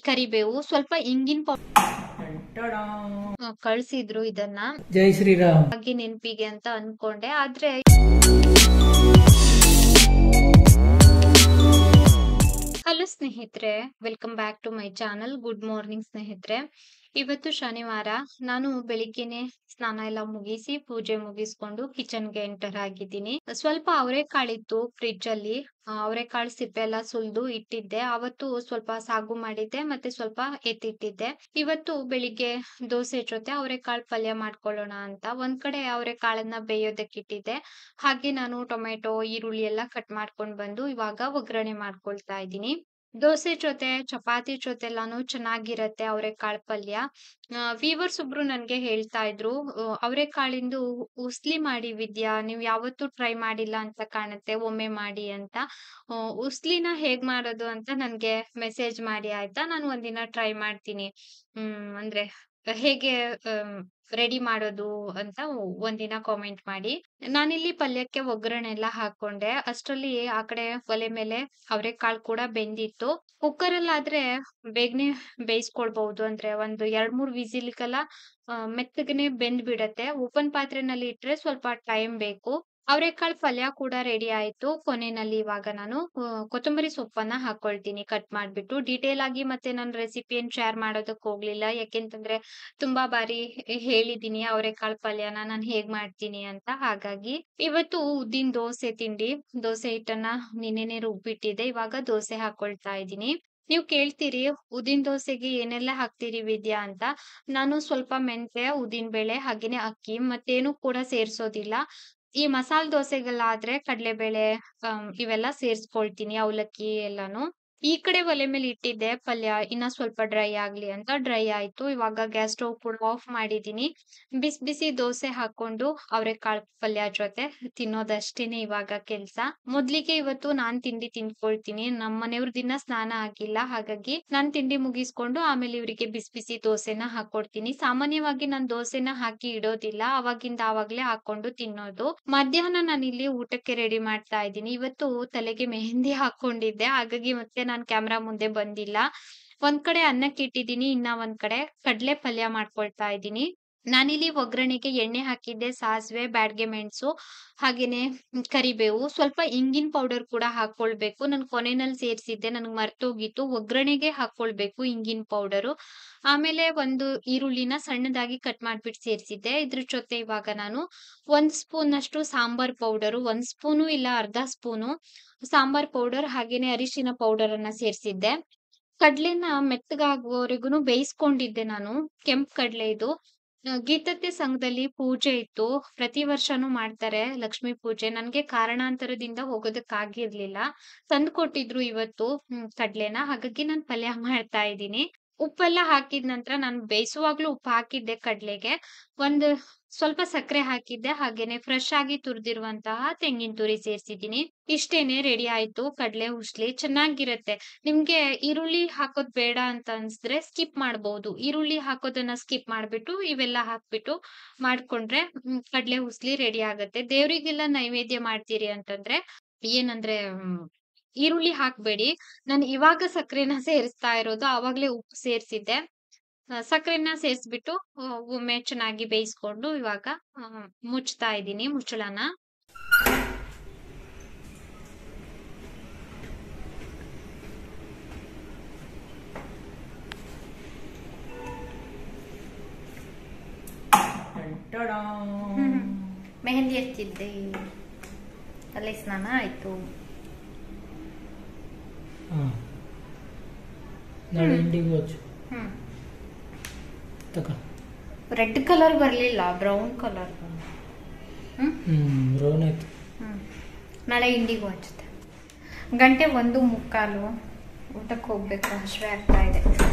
ಕರಿಬೇವು, ಸ್ವಲ್ಪ ಇಂಗಿನ ಕಳ್ಸಿದ್ರು ಇದನ್ನ. ಜೈ ಶ್ರೀರಾಮ್. ಹಾಗೆ ನೆನಪಿಗೆ ಅಂತ ಅನ್ಕೊಂಡೆ, ಆದ್ರೆ ಹಲೋ ಸ್ನೇಹಿತರೆ, welcome back to my channel. Good morning ಸ್ನೇಹಿತರೆ. ಇವತ್ತು ಶನಿವಾರ. ನಾನು ಬೆಳಿಗ್ಗೆನೆ ಸ್ನಾನ ಎಲ್ಲ ಮುಗಿಸಿ ಪೂಜೆ ಮುಗಿಸ್ಕೊಂಡು ಕಿಚನ್ಗೆ ಎಂಟರ್ ಆಗಿದ್ದೀನಿ. ಸ್ವಲ್ಪ ಅವರೆಕಾಳಿತ್ತು ಫ್ರಿಡ್ಜ್ ಅಲ್ಲಿ. ಅವರೆಕಾಳು ಸಿಪ್ಪೆ ಎಲ್ಲ ಸುಲ್ದು ಇಟ್ಟಿದ್ದೆ. ಅವತ್ತು ಸ್ವಲ್ಪ ಸಾಗು ಮಾಡಿದ್ದೆ, ಮತ್ತೆ ಸ್ವಲ್ಪ ಎತ್ತಿಟ್ಟಿದ್ದೆ. ಇವತ್ತು ಬೆಳಿಗ್ಗೆ ದೋಸೆ ಜೊತೆ ಅವರೆಕಾಳು ಪಲ್ಯ ಮಾಡ್ಕೊಳ್ಳೋಣ ಅಂತ ಒಂದ್ ಕಡೆ ಅವರೆಕಾಳನ್ನ ಬೇಯೋದಕ್ಕೆ ಇಟ್ಟಿದ್ದೆ. ಹಾಗೆ ನಾನು ಟೊಮೆಟೊ, ಈರುಳ್ಳಿ ಎಲ್ಲ ಕಟ್ ಮಾಡ್ಕೊಂಡ್ ಬಂದು ಇವಾಗ ಒಗ್ಗರಣೆ ಮಾಡ್ಕೊಳ್ತಾ ಇದ್ದೀನಿ. ದೋಸೆ ಜೊತೆ, ಚಪಾತಿ ಜೊತೆ ಎಲ್ಲಾನು ಚೆನ್ನಾಗಿರತ್ತೆ ಅವರೆಕಾಳು ಪಲ್ಯ. ವೀವರ್ಸ್ ಒಬ್ರು ನನ್ಗೆ ಹೇಳ್ತಾ ಇದ್ರು, ಅವರೆಕಾಳಿಂದು ಉಸ್ಲಿ ಮಾಡಿ ವಿದ್ಯಾ, ನೀವ್ ಯಾವತ್ತೂ ಟ್ರೈ ಮಾಡಿಲ್ಲ ಅಂತ ಕಾಣುತ್ತೆ, ಒಮ್ಮೆ ಮಾಡಿ ಅಂತ. ಉಸ್ಲಿನ ಹೇಗ್ ಮಾಡೋದು ಅಂತ ನನ್ಗೆ ಮೆಸೇಜ್ ಮಾಡಿ ಆಯ್ತಾ, ನಾನು ಒಂದಿನ ಟ್ರೈ ಮಾಡ್ತೀನಿ. ಅಂದ್ರೆ ಹೇಗೆ ರೆಡಿ ಮಾಡೋದು ಅಂತ ಒಂದಿನ ಕಾಮೆಂಟ್ ಮಾಡಿ. ನಾನಿಲ್ಲಿ ಪಲ್ಯಕ್ಕೆ ಒಗ್ಗರಣೆ ಎಲ್ಲ ಹಾಕೊಂಡೆ. ಅಷ್ಟ್ರಲ್ಲಿ ಆ ಕಡೆ ಒಲೆ ಮೇಲೆ ಅವರೆಕಾಳು ಕೂಡ ಬೆಂದಿತ್ತು. ಕುಕ್ಕರ್ ಅಲ್ಲಾದ್ರೆ ಬೇಗನೆ ಬೇಯಿಸ್ಕೊಳ್ಬಹುದು. ಅಂದ್ರೆ ಒಂದು 2-3 ವಿಸಿಲ್ಗೆಲ್ಲ ಮೆತ್ತಗನೆ ಬೆಂದ್ ಬಿಡತ್ತೆ. ಓಪನ್ ಪಾತ್ರೆನಲ್ಲಿ ಇಟ್ರೆ ಸ್ವಲ್ಪ ಟೈಮ್ ಬೇಕು. ಅವರೆಕಾಳು ಪಲ್ಯ ಕೂಡ ರೆಡಿ ಆಯ್ತು. ಕೊನೆಯಲ್ಲಿ ಇವಾಗ ನಾನು ಕೊತ್ತಂಬರಿ ಸೊಪ್ಪನ್ನ ಹಾಕೊಳ್ತೀನಿ ಕಟ್ ಮಾಡ್ಬಿಟ್ಟು. ಡೀಟೇಲ್ ಆಗಿ ಮತ್ತೆ ನಾನು ರೆಸಿಪಿಯನ್ನ ಶೇರ್ ಮಾಡೋದಕ್ ಹೋಗ್ಲಿಲ್ಲ. ಯಾಕೆಂತಂದ್ರೆ ತುಂಬಾ ಬಾರಿ ಹೇಳಿದೀನಿ ಅವರೆಕಾಳು ಪಲ್ಯನ ನಾನ್ ಹೇಗ್ ಮಾಡ್ತೀನಿ ಅಂತ. ಹಾಗಾಗಿ ಇವತ್ತು ಉದ್ದಿನ ದೋಸೆ ತಿಂಡಿ. ದೋಸೆ ಹಿಟ್ಟನ್ನ ನಿನ್ನೆನೆ ರುಬ್ಬಿಟ್ಟಿದ್ದೆ. ಇವಾಗ ದೋಸೆ ಹಾಕೊಳ್ತಾ ಇದೀನಿ. ನೀವ್ ಕೇಳ್ತೀರಿ ಉದ್ದಿನ ದೋಸೆಗೆ ಏನೆಲ್ಲ ಹಾಕ್ತೀರಿ ವಿದ್ಯಾ ಅಂತ. ನಾನು ಸ್ವಲ್ಪ ಮೆಂತೆ, ಉದ್ದಿನ ಬೇಳೆ, ಹಾಗೇನೆ ಅಕ್ಕಿ, ಮತ್ತೇನು ಕೂಡ ಸೇರ್ಸೋದಿಲ್ಲ. ಈ ಮಸಾಲ್ ದೋಸೆಗಳಾದ್ರೆ ಕಡ್ಲೆಬೇಳೆ ಇವೆಲ್ಲ ಸೇರ್ಸ್ಕೊಳ್ತೀನಿ, ಅವಲಕ್ಕಿ ಎಲ್ಲಾನು. ಈ ಕಡೆ ಒಲೆ ಮೇಲೆ ಇಟ್ಟಿದ್ದೆ ಪಲ್ಯ ಇನ್ನ ಸ್ವಲ್ಪ ಡ್ರೈ ಆಗ್ಲಿ ಅಂತ. ಡ್ರೈ ಆಯ್ತು. ಇವಾಗ ಗ್ಯಾಸ್ ಸ್ಟವ್ ಕೂಡ ಆಫ್ ಮಾಡಿದೀನಿ. ಬಿಸಿ ಬಿಸಿ ದೋಸೆ ಹಾಕೊಂಡು ಅವರೆಕಾಳು ಪಲ್ಯ ಜೊತೆ ತಿನ್ನೋದಷ್ಟೇನೆ ಇವಾಗ ಕೆಲ್ಸ. ಮೊದ್ಲಿಗೆ ಇವತ್ತು ನಾನ್ ತಿಂಡಿ ತಿನ್ಕೊಳ್ತೀನಿ. ನಮ್ ಮನೆಯವ್ರ ದಿನ ಸ್ನಾನ ಆಗಿಲ್ಲ, ಹಾಗಾಗಿ ನಾನ್ ತಿಂಡಿ ಮುಗಿಸ್ಕೊಂಡು ಆಮೇಲೆ ಇವರಿಗೆ ಬಿಸಿ ಬಿಸಿ ದೋಸೆನ ಹಾಕೊಡ್ತೀನಿ. ಸಾಮಾನ್ಯವಾಗಿ ನಾನ್ ದೋಸೆನ ಹಾಕಿ ಇಡೋದಿಲ್ಲ, ಅವಾಗಿಂದ ಆವಾಗ್ಲೇ ಹಾಕೊಂಡು ತಿನ್ನೋದು. ಮಧ್ಯಾಹ್ನ ನಾನಿಲ್ಲಿ ಊಟಕ್ಕೆ ರೆಡಿ ಮಾಡ್ತಾ ಇದ್ದೀನಿ. ಇವತ್ತು ತಲೆಗೆ ಮೆಹಂದಿ ಹಾಕೊಂಡಿದ್ದೆ, ಹಾಗಾಗಿ ಮತ್ತೆ ನಾನ್ ಕ್ಯಾಮ್ರಾ ಮುಂದೆ ಬಂದಿಲ್ಲ. ಒಂದ್ ಕಡೆ ಅನ್ನಕ್ಕೆ ಇಟ್ಟಿದ್ದೀನಿ, ಇನ್ನ ಒಂದ್ ಕಡೆ ಕಡ್ಲೆ ಪಲ್ಯ ಮಾಡ್ಕೊಳ್ತಾ ಇದ್ದೀನಿ. ನಾನಿಲ್ಲಿ ಒಗ್ಗರಣೆಗೆ ಎಣ್ಣೆ ಹಾಕಿದ್ದೆ, ಸಾಸಿವೆ, ಬ್ಯಾಡ್ಗೆ ಮೆಣಸು, ಹಾಗೇನೆ ಕರಿಬೇವು, ಸ್ವಲ್ಪ ಇಂಗಿನ ಪೌಡರ್ ಕೂಡ ಹಾಕೊಳ್ಬೇಕು. ನಾನು ಕೊನೆನಲ್ಲಿ ಸೇರ್ಸಿದ್ದೆ, ನನ್ಗೆ ಮರ್ತೋಗಿತ್ತು. ಒಗ್ಗರಣೆಗೆ ಹಾಕೊಳ್ಬೇಕು ಇಂಗಿನ ಪೌಡರು. ಆಮೇಲೆ ಒಂದು ಈರುಳ್ಳಿನ ಸಣ್ಣದಾಗಿ ಕಟ್ ಮಾಡ್ಬಿಟ್ಟು ಸೇರ್ಸಿದ್ದೆ. ಇದ್ರ ಜೊತೆ ಇವಾಗ ನಾನು 1 ಸ್ಪೂನ್ ಅಷ್ಟು ಸಾಂಬಾರ್ ಪೌಡರು, 1 ಸ್ಪೂನು ಇಲ್ಲ ಅರ್ಧ ಸ್ಪೂನು ಸಾಂಬಾರ್ ಪೌಡರ್, ಹಾಗೇನೆ ಅರಿಶಿನ ಪೌಡರ್ ಅನ್ನ ಸೇರ್ಸಿದ್ದೆ. ಕಡ್ಲೆನ ಮೆತ್ತಗಾಗುವವರೆಗೂ ಬೇಯಿಸ್ಕೊಂಡಿದ್ದೆ ನಾನು. ಕೆಂಪ್ ಕಡ್ಲೆ ಇದು. ಗೀತತ್ತೆ ಸಂಘದಲ್ಲಿ ಪೂಜೆ ಇತ್ತು. ಪ್ರತಿ ವರ್ಷನೂ ಮಾಡ್ತಾರೆ ಲಕ್ಷ್ಮೀ ಪೂಜೆ. ನನ್ಗೆ ಕಾರಣಾಂತರದಿಂದ ಹೋಗೋದಕ್ಕಾಗಿರ್ಲಿಲ್ಲ. ತಂದ್ಕೊಟ್ಟಿದ್ರು ಇವತ್ತು ಕಡ್ಲೆನ. ಹಾಗಾಗಿ ನಾನ್ ಪಲ್ಯ ಮಾಡ್ತಾ ಇದ್ದೀನಿ. ಉಪ್ಪೆಲ್ಲ ಹಾಕಿದ ನಂತರ ನಾನು ಬೇಯಿಸುವಾಗ್ಲೂ ಉಪ್ಪು ಹಾಕಿದ್ದೆ ಕಡ್ಲೆಗೆ. ಒಂದು ಸ್ವಲ್ಪ ಸಕ್ಕರೆ ಹಾಕಿದ್ದೆ, ಹಾಗೇನೆ ಫ್ರೆಶ್ ಆಗಿ ತುರಿದಿರುವಂತಹ ತೆಂಗಿನ ತುರಿ ಸೇರ್ಸಿದ್ದೀನಿ. ಇಷ್ಟೇನೆ, ರೆಡಿ ಆಯ್ತು ಕಡ್ಲೆ ಉಸ್ಲಿ. ಚೆನ್ನಾಗಿರತ್ತೆ. ನಿಮ್ಗೆ ಈರುಳ್ಳಿ ಹಾಕೋದ್ ಬೇಡ ಅಂತ ಅನ್ಸಿದ್ರೆ ಸ್ಕಿಪ್ ಮಾಡ್ಬೋದು. ಈರುಳ್ಳಿ ಹಾಕೋದನ್ನ ಸ್ಕಿಪ್ ಮಾಡ್ಬಿಟ್ಟು ಇವೆಲ್ಲ ಹಾಕ್ಬಿಟ್ಟು ಮಾಡ್ಕೊಂಡ್ರೆ ಕಡ್ಲೆ ಉಸ್ಲಿ ರೆಡಿ ಆಗತ್ತೆ. ದೇವ್ರಿಗೆಲ್ಲ ನೈವೇದ್ಯ ಮಾಡ್ತೀರಿ ಅಂತಂದ್ರೆ ಏನಂದ್ರೆ ಈರುಳ್ಳಿ ಹಾಕ್ಬೇಡಿ. ನಾನು ಇವಾಗ ಸಕ್ಕರೆನ ಸೇರಿಸ್ತಾ ಇರೋದು, ಆವಾಗ್ಲೇ ಉಪ್ಪು ಸೇರ್ಸಿದ್ದೆ. ಸಕ್ಕರೆನ ಸೇರಿಸ್ಬಿಟ್ಟು ಒಮ್ಮೆ ಚೆನ್ನಾಗಿ ಬೇಯಿಸ್ಕೊಂಡು ಇವಾಗ ಮುಚ್ತಾ ಇದ್ದೀನಿ ಮುಚ್ಚಳನ. ಮೆಹಂದಿ ಹಚ್ಚಿದ್ದೆ, ತಲೆ ಸ್ನಾನ ಆಯ್ತು. ನಾಳೆ ಇಂಡಿಗೆ ಹಚ್ಚು. ರೆಡ್ ಕಲರ್ ಬರ್ಲಿಲ್ಲ, ಬ್ರೌನ್ ಕಲರ್. ಬ್ರೌನ್ ಆಯ್ತು. ನಾಳೆ ಇಂಡಿಗೂ ಹಚ್ಚುತ್ತೆ. 1:45 ಊಟಕ್ಕೆ ಹೋಗ್ಬೇಕು, ಹಸಿವೆ ಆಗ್ತಾ ಇದೆ.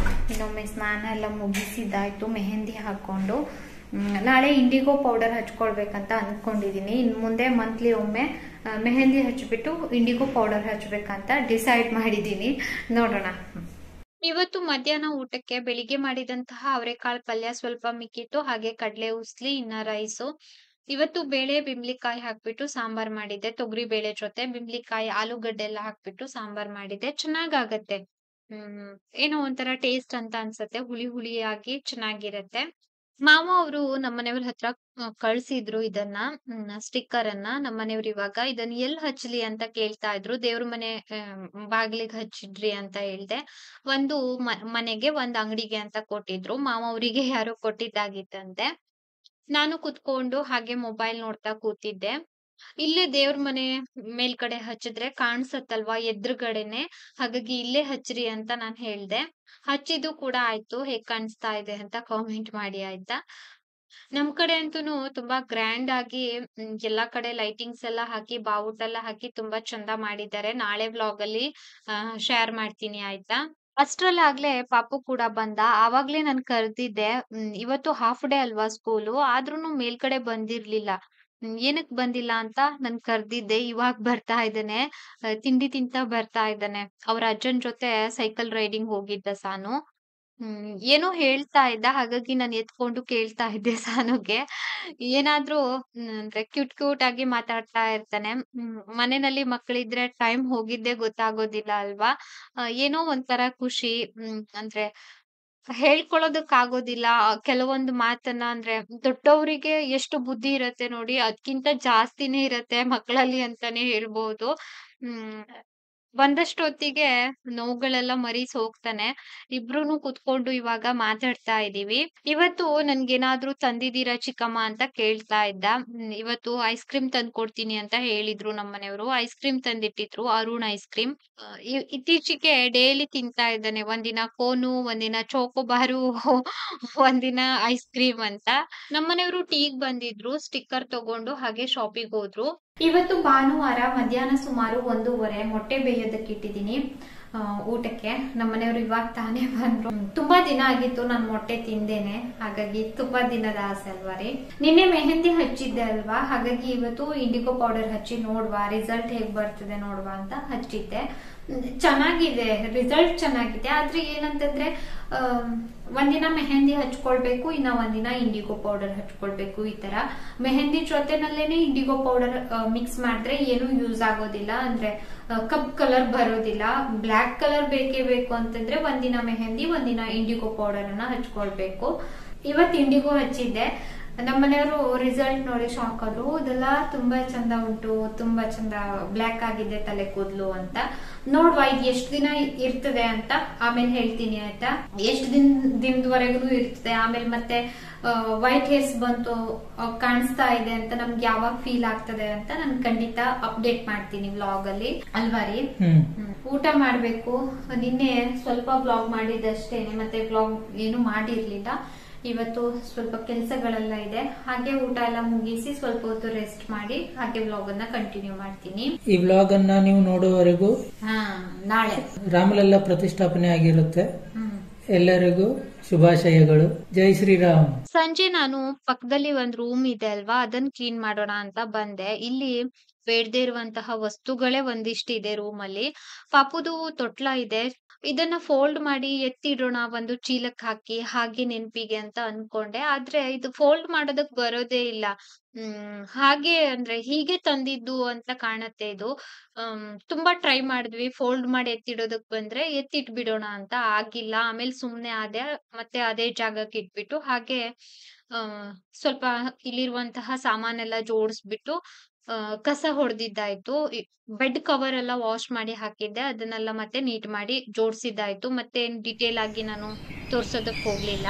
ಇನ್ನೊಮ್ಮೆ ಸ್ನಾನ ಎಲ್ಲ ಮುಗಿಸಿದ್ದಾಯ್ತು, ಮೆಹಂದಿ ಹಾಕೊಂಡು ನಾಳೆ ಇಂಡಿಗೋ ಪೌಡರ್ ಹಚ್ಕೊಳ್ಬೇಕಂತ ಅನ್ಕೊಂಡಿದೀನಿ. ಇನ್ ಮುಂದೆ ಮಂತ್ಲಿ ಒಮ್ಮೆ ಮೆಹಂದಿ ಹಚ್ಬಿಟ್ಟು ಇಂಡಿಗೋ ಪೌಡರ್ ಹಚ್ಬೇಕಂತ ಡಿಸೈಡ್ ಮಾಡಿದೀನಿ. ನೋಡೋಣ. ಇವತ್ತು ಮಧ್ಯಾಹ್ನ ಊಟಕ್ಕೆ ಬೆಳಿಗ್ಗೆ ಮಾಡಿದಂತಹ ಅವರೆಕಾಳು ಪಲ್ಯ ಸ್ವಲ್ಪ ಮಿಕ್ಕಿತ್ತು, ಹಾಗೆ ಕಡ್ಲೆ ಉಸ್ಲಿ, ಇನ್ನ ರೈಸು. ಇವತ್ತು ಬೇಳೆ ಬಿಂಬ್ಳಿಕಾಯಿ ಹಾಕ್ಬಿಟ್ಟು ಸಾಂಬಾರ್ ಮಾಡಿದ್ದೆ. ತೊಗರಿ ಬೇಳೆ ಜೊತೆ ಬಿಂಬ್ಳಿಕಾಯಿ, ಆಲೂಗಡ್ಡೆ ಎಲ್ಲ ಹಾಕ್ಬಿಟ್ಟು ಸಾಂಬಾರ್ ಮಾಡಿದ್ದೆ. ಚೆನ್ನಾಗಾಗತ್ತೆ. ಏನೋ ಒಂಥರ ಟೇಸ್ಟ್ ಅಂತ ಅನ್ಸತ್ತೆ. ಹುಳಿ ಹುಳಿಯಾಗಿ ಚೆನ್ನಾಗಿರತ್ತೆ. ಮಾವ ಅವರು ನಮ್ಮನೆಯವ್ರ ಹತ್ರ ಕಳ್ಸಿದ್ರು ಇದನ್ನ ಸ್ಟಿಕ್ಕರ್ ಅನ್ನ. ನಮ್ಮನೆಯವ್ರು ಇವಾಗ ಇದನ್ನ ಎಲ್ ಹಚ್ಲಿ ಅಂತ ಕೇಳ್ತಾ ಇದ್ರು. ದೇವ್ರ ಮನೆ ಬಾಗ್ಲಿಗ್ ಹಚ್ಚಿಡ್ರಿ ಅಂತ ಹೇಳ್ದೆ. ಒಂದು ಮನೆಗೆ, ಒಂದ್ ಅಂಗಡಿಗೆ ಅಂತ ಕೊಟ್ಟಿದ್ರು. ಮಾವ ಅವರಿಗೆ ಯಾರೋ ಕೊಟ್ಟಿದ್ದಾಗಿತ್ತಂತೆ. ನಾನು ಕುತ್ಕೊಂಡು ಹಾಗೆ ಮೊಬೈಲ್ ನೋಡ್ತಾ ಕೂತಿದ್ದೆ. ಇಲ್ಲೇ ದೇವ್ರ ಮನೆ ಮೇಲ್ಗಡೆ ಹಚ್ಚಿದ್ರೆ ಕಾಣ್ಸತ್ತಲ್ವಾ ಎದುರುಗಡೆನೆ. ಹಾಗಾಗಿ ಇಲ್ಲೇ ಹಚ್ರಿ ಅಂತ ನಾನ್ ಹೇಳ್ದೆ. ಹಚ್ಚಿದ್ದು ಕೂಡ ಆಯ್ತು. ಹೇಗ್ ಕಾಣಿಸ್ತಾ ಇದೆ ಅಂತ ಕಾಮೆಂಟ್ ಮಾಡಿ ಆಯ್ತಾ. ನಮ್ ಕಡೆ ಅಂತೂನು ತುಂಬಾ ಗ್ರ್ಯಾಂಡ್ ಆಗಿ ಎಲ್ಲಾ ಕಡೆ ಲೈಟಿಂಗ್ಸ್ ಎಲ್ಲ ಹಾಕಿ, ಬಾವುಟ ಎಲ್ಲ ಹಾಕಿ ತುಂಬಾ ಚಂದ ಮಾಡಿದ್ದಾರೆ. ನಾಳೆ ವ್ಲಾಗ್ ಅಲ್ಲಿ ಶೇರ್ ಮಾಡ್ತೀನಿ ಆಯ್ತಾ. ಅಷ್ಟ್ರಲ್ಲಾಗ್ಲೇ ಪಾಪು ಕೂಡ ಬಂದ. ಆವಾಗ್ಲೇ ನಾನ್ ಕರ್ದಿದ್ದೆ. ಇವತ್ತು ಹಾಫ್ ಡೇ ಅಲ್ವಾ ಸ್ಕೂಲು, ಆದ್ರೂನು ಮೇಲ್ಗಡೆ ಬಂದಿರ್ಲಿಲ್ಲ. ಏನಕ್ ಬಂದಿಲ್ಲ ಅಂತ ನಾನ್ ಕರ್ದಿದ್ದೆ. ಇವಾಗ್ ಬರ್ತಾ ಇದ್ದಾನೆ. ತಿಂಡಿ ತಿಂತಾ ಬರ್ತಾ ಇದ್ದಾನೆ. ಅವ್ರ ಅಜ್ಜನ್ ಜೊತೆ ಸೈಕಲ್ ರೈಡಿಂಗ್ ಹೋಗಿದ್ದ ಸಾನು. ಏನೋ ಹೇಳ್ತಾ ಇದ್ದ. ಹಾಗಾಗಿ ನಾನ್ ಎತ್ಕೊಂಡು ಕೇಳ್ತಾ ಇದ್ದೆ ಸಾನುಗೆ. ಏನಾದ್ರೂ ಅಂದ್ರೆ ಕ್ಯೂಟ್ ಆಗಿ ಮಾತಾಡ್ತಾ ಇರ್ತಾನೆ. ಮನೆಯಲ್ಲಿ ಮಕ್ಳಿದ್ರೆ ಟೈಮ್ ಹೋಗಿದ್ದೇ ಗೊತ್ತಾಗೋದಿಲ್ಲ ಅಲ್ವಾ. ಏನೋ ಒಂಥರ ಖುಷಿ. ಅಂದ್ರೆ ಹೇಳ್ಕೊಳ್ಳೋದಕ್ಕಾಗೋದಿಲ್ಲ. ಕೆಲವೊಂದು ಮಾತನ್ನ ಅಂದ್ರೆ ದೊಡ್ಡವರಿಗೆ ಎಷ್ಟು ಬುದ್ಧಿ ಇರತ್ತೆ ನೋಡಿ, ಅದ್ಕಿಂತ ಜಾಸ್ತಿನೇ ಇರತ್ತೆ ಮಕ್ಕಳಲ್ಲಿ ಅಂತಾನೆ ಹೇಳ್ಬೋದು. ಹ್ಮ್ ಒಂದಷ್ಟು ಹೊತ್ತಿಗೆ ನೋವುಗಳೆಲ್ಲ ಮರೀಸ್ ಹೋಗ್ತಾನೆ. ಇಬ್ರೂನು ಕುತ್ಕೊಂಡು ಇವಾಗ ಮಾತಾಡ್ತಾ ಇದೀವಿ. ಇವತ್ತು ನನ್ಗೇನಾದ್ರೂ ತಂದಿದೀರಾ ಚಿಕ್ಕಮ್ಮ ಅಂತ ಕೇಳ್ತಾ ಇದ್ದ. ಇವತ್ತು ಐಸ್ ಕ್ರೀಮ್ ತಂದ್ಕೊಡ್ತೀನಿ ಅಂತ ಹೇಳಿದ್ರು ನಮ್ಮನೆಯವರು. ಐಸ್ ಕ್ರೀಮ್ ತಂದಿಟ್ಟಿದ್ರು, ಅರುಣ್ ಐಸ್ ಕ್ರೀಮ್. ಇತ್ತೀಚೆಗೆ ಡೈಲಿ ತಿಂತಾ ಇದ್ದಾನೆ. ಒಂದಿನ ಕೋನು, ಒಂದಿನ ಚೋಕೋಬಾರು, ಒಂದಿನ ಐಸ್ ಕ್ರೀಮ್ ಅಂತ. ನಮ್ಮನೆಯವರು ಟೀಗ್ ಬಂದಿದ್ರು, ಸ್ಟಿಕ್ಕರ್ ತಗೊಂಡು ಹಾಗೆ ಶಾಪಿಗೆ ಹೋದ್ರು. ಇವತ್ತು ಭಾನುವಾರ ಮಧ್ಯಾಹ್ನ ಸುಮಾರು 1:30 ಮೊಟ್ಟೆ ಬೇಯೋದಕ್ಕೆ ಇಟ್ಟಿದ್ದೀನಿ ಊಟಕ್ಕೆ. ನಮ್ಮನೆಯವರು ಇವಾಗ ತಾನೇ ಬಂದ್ರು. ತುಂಬಾ ದಿನ ಆಗಿತ್ತು ನಾನು ಮೊಟ್ಟೆ ತಿಂದೇನೆ. ಹಾಗಾಗಿ ತುಂಬಾ ದಿನದ ಆಸೆ ಅಲ್ವಾ ರೀ. ನಿನ್ನೆ ಮೆಹಂದಿ ಹಚ್ಚಿದ್ದೆ ಅಲ್ವಾ, ಹಾಗಾಗಿ ಇವತ್ತು ಇಂಡಿಗೋ ಪೌಡರ್ ಹಚ್ಚಿ ನೋಡ್ವಾ ರಿಸಲ್ಟ್ ಹೇಗ್ ಬರ್ತದೆ ನೋಡ್ವಾ ಅಂತ ಹಚ್ಚಿದ್ದೆ. ಚೆನ್ನಾಗಿದೆ, ರಿಸಲ್ಟ್ ಚೆನ್ನಾಗಿದೆ. ಆದ್ರೆ ಏನಂತಂದ್ರೆ ಒಂದಿನ ಮೆಹಂದಿ ಹಚ್ಕೊಳ್ಬೇಕು, ಇನ್ನ ಒಂದಿನ ಇಂಡಿಗೋ ಪೌಡರ್ ಹಚ್ಕೊಳ್ಬೇಕು. ಈ ತರ ಮೆಹಂದಿ ಜೊತೆನಲ್ಲೇನೆ ಇಂಡಿಗೋ ಪೌಡರ್ ಮಿಕ್ಸ್ ಮಾಡಿದ್ರೆ ಏನು ಯೂಸ್ ಆಗೋದಿಲ್ಲ. ಅಂದ್ರೆ ಕಪ್ ಕಲರ್ ಬರೋದಿಲ್ಲ. ಬ್ಲಾಕ್ ಕಲರ್ ಬೇಕೇ ಬೇಕು ಅಂತಂದ್ರೆ ಒಂದಿನ ಮೆಹಂದಿ, ಒಂದಿನ ಇಂಡಿಗೋ ಪೌಡರ್ ಅನ್ನ ಹಚ್ಕೊಳ್ಬೇಕು. ಇವತ್ತು ಇಂಡಿಗೋ ಹಚ್ಚಿದ್ದೆ. ನಮ್ಮನೆಯವರು ರಿಸಲ್ಟ್ ನೋಡಿ ಶಾಕ್ ಆದ್ರು. ಇದೆಲ್ಲ ತುಂಬಾ ಚಂದ ಉಂಟು, ತುಂಬಾ ಚಂದ ಬ್ಲಾಕ್ ಆಗಿದೆ ತಲೆ ಕೂದಲು ಅಂತ. ನೋಡ್ವಾ ಇದು ಎಷ್ಟು ದಿನ ಇರ್ತದೆ ಅಂತ ಆಮೇಲೆ ಹೇಳ್ತೀನಿ ಆಯ್ತಾ. ಎಷ್ಟು ದಿನದವರೆಗೂ ಇರ್ತದೆ. ಆಮೇಲೆ ಮತ್ತೆ ವೈಟ್ ಹೇರ್ಸ್ ಬಂತು, ಕಾಣಿಸ್ತಾ ಇದೆ ಅಂತ ನಮ್ಗೆ ಯಾವಾಗ ಫೀಲ್ ಆಗ್ತದೆ ಅಂತ ನಾನು ಖಂಡಿತ ಅಪ್ಡೇಟ್ ಮಾಡ್ತೀನಿ ವ್ಲಾಗ್ ಅಲ್ಲಿ ಅಲ್ವಾ ರೀ. ಊಟ ಮಾಡ್ಬೇಕು. ನಿನ್ನೆ ಸ್ವಲ್ಪ ವ್ಲಾಗ್ ಮಾಡಿದಷ್ಟೇನೆ, ಮತ್ತೆ ವ್ಲಾಗ್ ಏನು ಮಾಡಿರ್ಲಿಲ್ಲ. ಇವತ್ತು ಸ್ವಲ್ಪ ಕೆಲಸಗಳೆಲ್ಲ ಇದೆ. ಹಾಗೆ ಊಟ ಎಲ್ಲ ಮುಗಿಸಿ ಸ್ವಲ್ಪ ಹೊತ್ತು ರೆಸ್ಟ್ ಮಾಡಿ ಹಾಗೆ ವ್ಲಾಗ್ ಅನ್ನ ಕಂಟಿನ್ಯೂ ಮಾಡ್ತೀನಿ. ಈ ವ್ಲಾಗ್ ಅನ್ನ ನೀವು ನೋಡುವವರೆಗೂ ನಾಳೆ ರಾಮಲಲ್ಲ ಪ್ರತಿಷ್ಠಾಪನೆ ಆಗಿರುತ್ತೆ. ಎಲ್ಲರಿಗೂ ಶುಭಾಶಯಗಳು. ಜೈ ಶ್ರೀರಾಮ್. ಸಂಜೆ ನಾನು ಪಕ್ಕದಲ್ಲಿ ಒಂದ್ ರೂಮ್ ಇದೆ ಅಲ್ವಾ, ಅದನ್ನ ಕ್ಲೀನ್ ಮಾಡೋಣ ಅಂತ ಬಂದೆ. ಇಲ್ಲಿ ಬೇಡದೇ ಇರುವಂತಹ ವಸ್ತುಗಳೇ ಒಂದಿಷ್ಟಿದೆ ರೂಮ್ ಅಲ್ಲಿ. ಪಾಪುದು ತೊಟ್ಲ ಇದೆ. ಇದನ್ನ ಫೋಲ್ಡ್ ಮಾಡಿ ಎತ್ತಿಡೋಣ ಒಂದು ಚೀಲಕ್ ಹಾಕಿ, ಹಾಗೆ ನೆನ್ಪಿಗೆ ಅಂತ ಅನ್ಕೊಂಡೆ. ಆದ್ರೆ ಇದು ಫೋಲ್ಡ್ ಮಾಡೋದಕ್ ಬರೋದೇ ಇಲ್ಲ. ಹಾಗೆ ಅಂದ್ರೆ ಹೀಗೆ ತಂದಿದ್ದು ಅಂತ ಕಾಣತ್ತೆ ಇದು. ತುಂಬಾ ಟ್ರೈ ಮಾಡಿದ್ವಿ. ಫೋಲ್ಡ್ ಮಾಡಿ ಎತ್ತಿಡೋದಕ್ ಬಂದ್ರೆ ಎತ್ತಿಟ್ ಬಿಡೋಣ ಅಂತ ಆಗಿಲ್ಲ. ಆಮೇಲೆ ಸುಮ್ನೆ ಆದೆ. ಮತ್ತೆ ಅದೇ ಜಾಗಕ್ಕೆ ಇಟ್ಬಿಟ್ಟು ಹಾಗೆ ಸ್ವಲ್ಪ ಇಲ್ಲಿರುವಂತಹ ಸಾಮಾನೆಲ್ಲ ಜೋಡಿಸ್ಬಿಟ್ಟು ಕಸ ಹೊಡೆದಿದ್ದಾಯ್ತು. ಬೆಡ್ ಕವರ್ ಎಲ್ಲ ವಾಶ್ ಮಾಡಿ ಹಾಕಿದ್ದೆ. ಅದನ್ನೆಲ್ಲ ಮತ್ತೆ ನೀಟ್ ಮಾಡಿ ಜೋಡಿಸಿದ್ದಾಯ್ತು. ಮತ್ತೆ ಡಿಟೇಲ್ ಆಗಿ ನಾನು ತೋರ್ಸೋದಕ್ ಹೋಗ್ಲಿಲ್ಲ.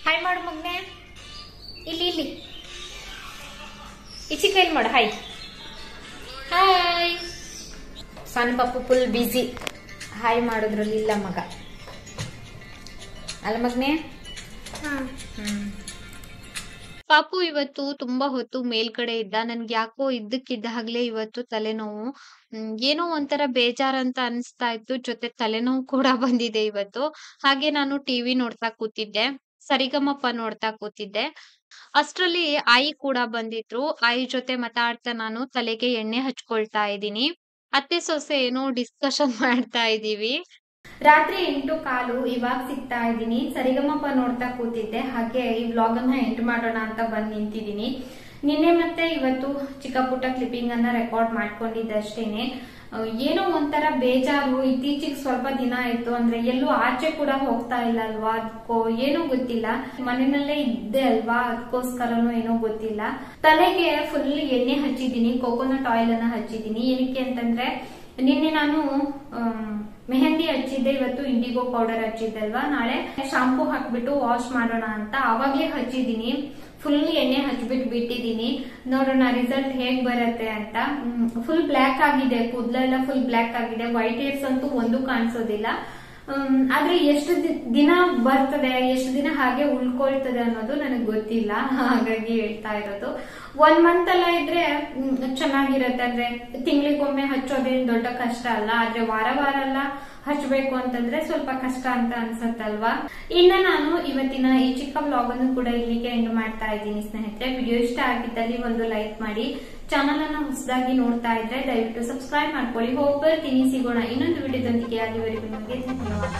ಹಾಯ್ ಮಾಡು ಮಗ್ನೆ. ಇಲ್ಲಿ ಇಲ್ಲಿ ಈಚೆ ಕೈಲಿ ಮಾಡು. Hi hi. ಸಣ್ಣ ಪಪ್ಪು ಫುಲ್ ಬಿಸಿ. ಹಾಯ್ ಮಾಡೋದ್ರಲ್ಲಿ ಇಲ್ಲ ಮಗ ಅಲ್ಲ ಮಗ್ನೆ. ಪಾಪು ಇವತ್ತು ತುಂಬಾ ಹೊತ್ತು ಮೇಲ್ಗಡೆ ಇದ್ದ. ನನ್ಗೆ ಯಾಕೋ ಇದ್ದಕ್ಕಿದ್ದಾಗ್ಲೇ ಇವತ್ತು ತಲೆನೋವು. ಏನೋ ಒಂಥರ ಬೇಜಾರಂತ ಅನಿಸ್ತಾ ಇತ್ತು. ಜೊತೆ ತಲೆನೋವು ಕೂಡ ಬಂದಿದೆ ಇವತ್ತು. ಹಾಗೆ ನಾನು ಟಿವಿ ನೋಡ್ತಾ ಕೂತಿದ್ದೆ. ಸರಿಗಮಪ ನೋಡ್ತಾ ಕೂತಿದ್ದೆ. ಅಷ್ಟ್ರಲ್ಲಿ ಆಯಿ ಕೂಡ ಬಂದಿದ್ರು. ಆಯಿ ಜೊತೆ ಮಾತಾಡ್ತಾ ನಾನು ತಲೆಗೆ ಎಣ್ಣೆ ಹಚ್ಕೊಳ್ತಾ ಇದ್ದೀನಿ. ಅತ್ತೆ ಸೊಸೆ ಏನೋ ಡಿಸ್ಕಷನ್ ಮಾಡ್ತಾ ಇದೀವಿ. ರಾತ್ರಿ 8:15 ಇವಾಗ ಸಿಗ್ತಾ ಇದ್ದೀನಿ. ಸರಿಗಮಪ ನೋಡ್ತಾ ಕೂತಿದ್ದೆ. ಹಾಗೆ ಈ ವ್ಲಾಗ್ ಅನ್ನ ಎಂಡ್ ಮಾಡೋಣ ಅಂತ ಬಂದ್ ನಿಂತಿದ್ದೀನಿ. ನಿನ್ನೆ ಮತ್ತೆ ಇವತ್ತು ಚಿಕ್ಕ ಪುಟ್ಟ ಕ್ಲಿಪ್ಪಿಂಗ್ ಅನ್ನ ರೆಕಾರ್ಡ್ ಮಾಡ್ಕೊಂಡಿದ್ದಷ್ಟೇನೆ. ಏನೋ ಒಂಥರ ಬೇಜಾರು. ಇತ್ತೀಚೆಗೆ ಸ್ವಲ್ಪ ದಿನ ಆಯ್ತು ಅಂದ್ರೆ ಎಲ್ಲೂ ಆಚೆ ಕೂಡ ಹೋಗ್ತಾ ಇಲ್ಲ ಅಲ್ವಾ, ಅದಕ್ಕೋ ಏನೋ ಗೊತ್ತಿಲ್ಲ. ಮನೆಯಲ್ಲೇ ಇದ್ದೆ ಅಲ್ವಾ, ಅದಕ್ಕೋಸ್ಕರನೂ ಏನೋ ಗೊತ್ತಿಲ್ಲ. ತಲೆಗೆ ಫುಲ್ ಎಣ್ಣೆ ಹಚ್ಚಿದೀನಿ, ಕೋಕೋನಟ್ ಆಯಿಲ್ ಅನ್ನ ಹಚ್ಚಿದೀನಿ. ಏನಕ್ಕೆ ಅಂತಂದ್ರೆ ನಿನ್ನೆ ನಾನು ಮೆಹಂದಿ ಹಚ್ಚಿದ್ದೆ, ಇವತ್ತು ಇಂಡಿಗೋ ಪೌಡರ್ ಹಚ್ಚಿದ್ದೆ ಅಲ್ವಾ. ನಾಳೆ ಶಾಂಪೂ ಹಾಕ್ಬಿಟ್ಟು ವಾಶ್ ಮಾಡೋಣ ಅಂತ ಅವಾಗ್ಲೇ ಹಚ್ಚಿದೀನಿ. ಫುಲ್ ಎಣ್ಣೆ ಹಚ್ಬಿಟ್ಟು ಬಿಟ್ಟಿದೀನಿ. ನೋಡೋಣ ರಿಸಲ್ಟ್ ಹೇಗ್ ಬರತ್ತೆ ಅಂತ. ಫುಲ್ ಬ್ಲ್ಯಾಕ್ ಆಗಿದೆ, ಕೂದಲೆಲ್ಲ ಫುಲ್ ಬ್ಲ್ಯಾಕ್ ಆಗಿದೆ. ವೈಟ್ ಹೇರ್ಸ್ ಅಂತೂ ಒಂದು ಕಾಣಿಸೋದಿಲ್ಲ. ಆದ್ರೆ ಎಷ್ಟು ದಿನ ಬರ್ತದೆ, ಎಷ್ಟು ದಿನ ಹಾಗೆ ಉಳ್ಕೊಳ್ತದೆ ಅನ್ನೋದು ನನಗೆ ಗೊತ್ತಿಲ್ಲ. ಹಾಗಾಗಿ ಹೇಳ್ತಾ ಇರೋದು. 1 ಮಂತ್ ಎಲ್ಲ ಇದ್ರೆ ಚೆನ್ನಾಗಿರತ್ತೆ. ಅಂದ್ರೆ ತಿಂಗಳಿಗೊಮ್ಮೆ ಹಚ್ಚೋದೇನ್ ದೊಡ್ಡ ಕಷ್ಟ ಅಲ್ಲ. ಆದ್ರೆ ವಾರ ವಾರ ಎಲ್ಲ ಹಚ್ಬೇಕು ಅಂತಂದ್ರೆ ಸ್ವಲ್ಪ ಕಷ್ಟ ಅಂತ ಅನ್ಸತ್ತಲ್ವಾ. ಇನ್ನ ನಾನು ಇವತ್ತಿನ ಈ ಚಿಕ್ಕ ವ್ಲಾಗ್ ಅನ್ನು ಕೂಡ ಇಲ್ಲಿಗೆ ಎಂಡ್ ಮಾಡ್ತಾ ಇದ್ದೀನಿ ಸ್ನೇಹಿತರೆ. ವಿಡಿಯೋ ಇಷ್ಟ ಆಗಿದ್ದಲ್ಲಿ ಒಂದು ಲೈಕ್ ಮಾಡಿ. ಚಾನಲ್ ಅನ್ನ ಹೊಸದಾಗಿ ನೋಡ್ತಾ ಇದ್ರೆ ದಯವಿಟ್ಟು ಸಬ್ಸ್ಕ್ರೈಬ್ ಮಾಡ್ಕೊಳ್ಳಿ. ಹೋಗಿ ಬರ್ತೀನಿ, ಸಿಗೋಣ ಇನ್ನೊಂದು ವಿಡಿಯೋದೊಂದಿಗೆ. ಅಲ್ಲಿವರೆಗೂ ನಿಮಗೆ ಧನ್ಯವಾದ.